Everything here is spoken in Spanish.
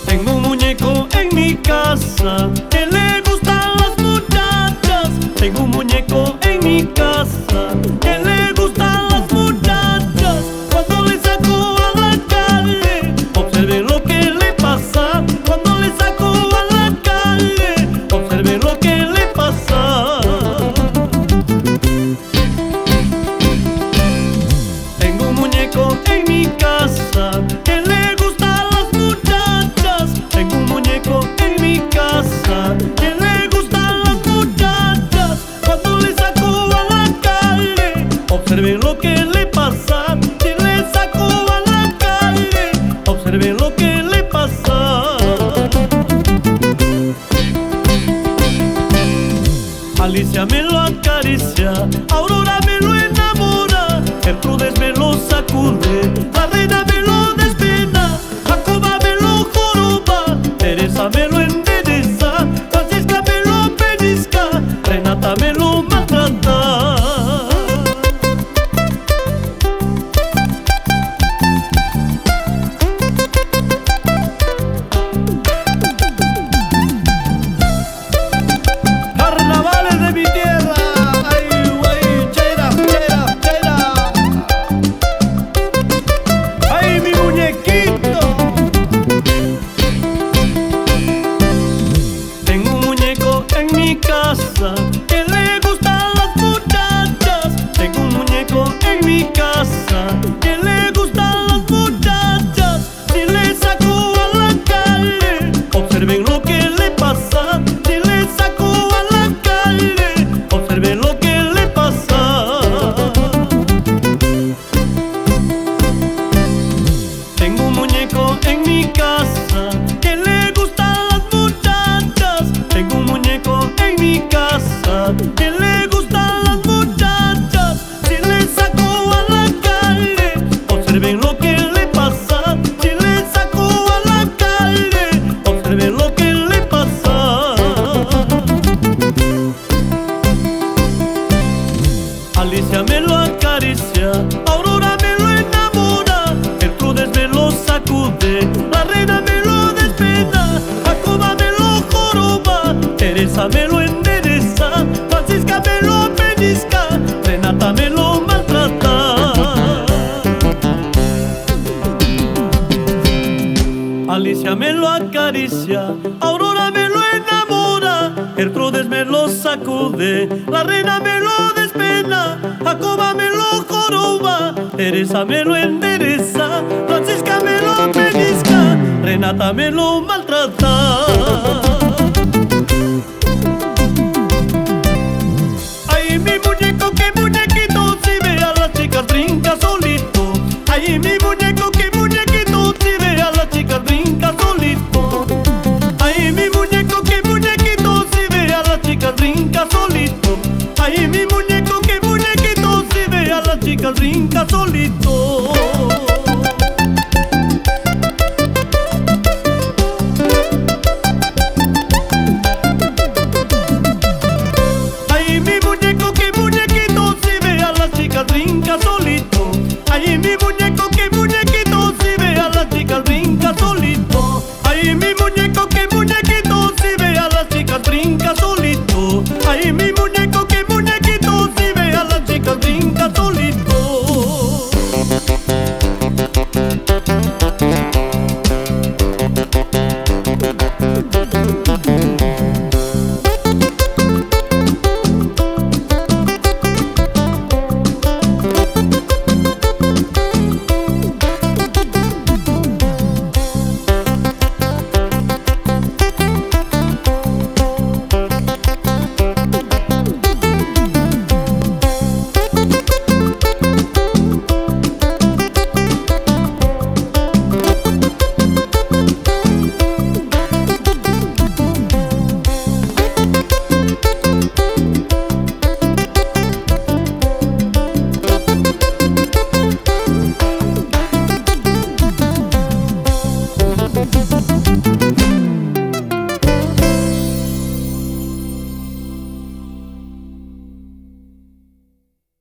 Tengo un muñeco en mi casa que le gustan las muchachas. Tengo un muñeco en mi casa que le gustan las muchachas. Cuando le saco a la calle, observe lo que le pasa. Cuando le saco a la calle, observe lo que le pasa. Tengo un muñeco en mi casa que le gustan las muchachas. Tengo un muñeco en mi casa que le gustan las muchachas. Cuando le saco a la calle, observen lo que le pasa. Si le saco a la calle, observen lo que le pasa. Alicia me lo acaricia, Aurora me lo enamora, Gertrudes me lo sacude, la reina me lo despena, Jacoba me lo joroba, Teresa me lo endereza, Francisca me lo pellizca, Renata me lo maltrata. Carnavales de mi tierra, ay, güey, chera, chera, chera. Ay, mi muñequito. Tengo un muñeco en mi casa que le gustan las muchachas. Tengo un muñeco en mi casa que le gustan las muchachas. Si le saco a la calle, observen lo que le pasa. Si le saco a la calle, observen lo que le pasa. Tengo un muñeco en mi casa que le gustan las muchachas. Tengo un muñeco en mi casa que le gustan las muchachas. Si le saco a la calle, observen lo que le pasa. Si le saco a la calle, observen lo que le pasa. Alicia me lo acaricia, Aurora me lo enamora, Gertrudes me lo sacude, la reina me lo despena, Jacoba me lo joroba, Teresa me lo endereza, Francisca me lo pellizca, Renata me lo maltrata. Alicia me lo acaricia, Aurora me lo enamora, Gertrudes me lo sacude, la reina me lo despena, Jacoba me lo joroba, Teresa me lo endereza, Francisca me lo pellizca, Renata me lo maltrata. Ay, mi muñeco, qué muñequito, si ve a las chicas brinca solito. Ay, mi muñeco, qué muñequito, si ve a las chicas brinca solito. Ay, mi muñeco, qué muñequito, si ve a las chicas brinca solito. Ay, mi muñeco, qué muñequito, si ve a las chicas brinca solito.